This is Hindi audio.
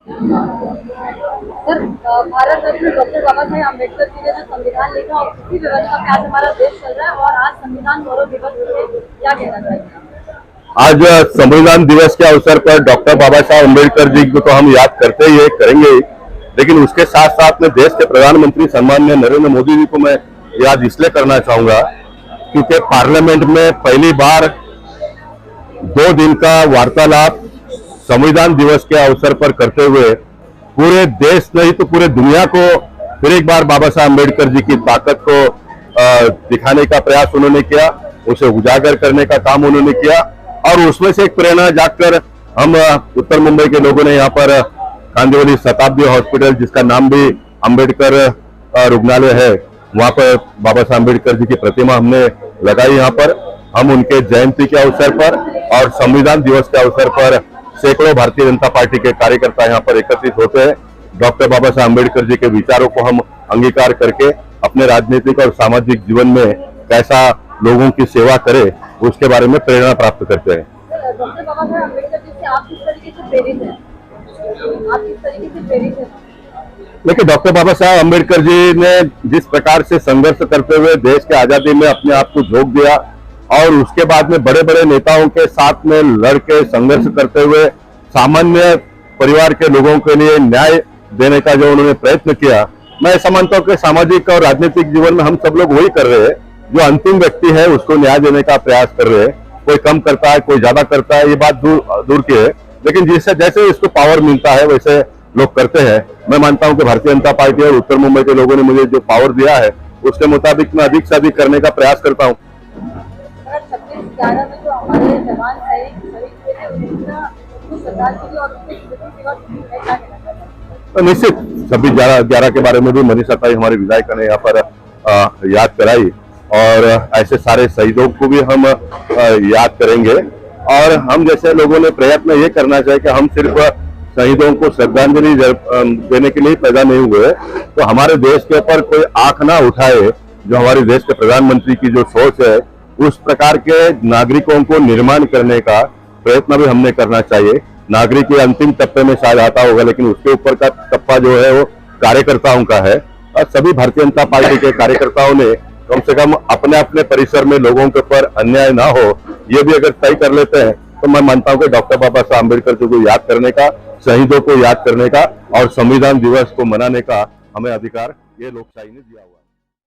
सर, भारत रत्न डॉक्टर बाबा साहेब अम्बेडकर जी ने जो संविधान लिखा और उसी व्यवस्था पे आज हमारा देश चल रहा है और आज संविधान गौरव दिवस पे क्या कहना चाहिए? आज संविधान दिवस के अवसर पर डॉक्टर बाबा साहब अम्बेडकर जी को तो हम याद करते ही करेंगे ही, लेकिन उसके साथ साथ में देश के प्रधानमंत्री सम्माननीय नरेंद्र मोदी जी को मैं याद इसलिए करना चाहूंगा क्योंकि पार्लियामेंट में पहली बार 2 दिन का वार्तालाप संविधान दिवस के अवसर पर करते हुए पूरे देश नहीं तो पूरे दुनिया को फिर एक बार बाबा साहब अम्बेडकर जी की ताकत को दिखाने का प्रयास उन्होंने किया, उसे उजागर करने का काम उन्होंने किया और उसमें से एक प्रेरणा जाकर हम उत्तर मुंबई के लोगों ने यहाँ पर कांदिवली शताब्दी हॉस्पिटल, जिसका नाम भी अम्बेडकर रुग्णालय है, वहाँ पर बाबा साहब अम्बेडकर जी की प्रतिमा हमने लगाई। यहाँ पर हम उनके जयंती के अवसर पर और संविधान दिवस के अवसर पर सैकड़ों भारतीय जनता पार्टी के कार्यकर्ता यहाँ पर एकत्रित होते हैं। डॉक्टर बाबा साहब अम्बेडकर जी के विचारों को हम अंगीकार करके अपने राजनीतिक और सामाजिक जीवन में कैसा लोगों की सेवा करे उसके बारे में प्रेरणा प्राप्त करते हैं। डॉक्टर बाबा साहेब अम्बेडकर जी से आप किस तरीके से प्रेरित हैं? आप किस तरीके से प्रेरित हैं? देखिए, डॉक्टर बाबा साहब अम्बेडकर जी ने जिस प्रकार से संघर्ष करते हुए देश के आजादी में अपने आप को झोंक दिया और उसके बाद में बड़े बड़े नेताओं के साथ में लड़के संघर्ष करते हुए सामान्य परिवार के लोगों के लिए न्याय देने का जो उन्होंने प्रयत्न किया, मैं ऐसा मानता हूँ कि सामाजिक और राजनीतिक जीवन में हम सब लोग वही कर रहे हैं। जो अंतिम व्यक्ति है उसको न्याय देने का प्रयास कर रहे हैं। कोई कम करता है, कोई ज्यादा करता है, ये बात दूर की है, लेकिन जिससे जैसे इसको पावर मिलता है वैसे लोग करते हैं। मैं मानता हूं कि भारतीय जनता पार्टी और उत्तर मुंबई के लोगों ने मुझे जो पावर दिया है उसके मुताबिक मैं अधिक से अधिक करने का प्रयास करता हूं। 26/11 में जो हमारे जवान शहीद हुए थे, उनको श्रद्धांजलि और उनके स्मृति दिवस है, क्या कहना चाहते हैं? तो निश्चित 26/11 के बारे में भी मनीषा ताई हमारे विधायक ने यहाँ पर याद कराई और ऐसे सारे शहीदों को भी हम याद करेंगे। और हम जैसे लोगों ने प्रयत्न ये करना चाहिए कि हम सिर्फ शहीदों को श्रद्धांजलि देने के लिए पैदा नहीं हुए, तो हमारे देश के ऊपर कोई आंख ना उठाए। जो हमारे देश के प्रधानमंत्री की जो सोच है उस प्रकार के नागरिकों को निर्माण करने का प्रयत्न भी हमने करना चाहिए। नागरिक के अंतिम तप्पे में शायद आता होगा, लेकिन उसके ऊपर का तप्पा जो है वो कार्यकर्ताओं का है और सभी भारतीय जनता पार्टी के कार्यकर्ताओं ने कम से कम अपने अपने परिसर में लोगों के ऊपर अन्याय ना हो ये भी अगर तय कर लेते हैं तो मैं मानता हूं कि डॉक्टर बाबा साहब अम्बेडकर जी को याद करने का, शहीदों को याद करने का और संविधान दिवस को मनाने का हमें अधिकार ये लोकशाही ने दिया हुआ है।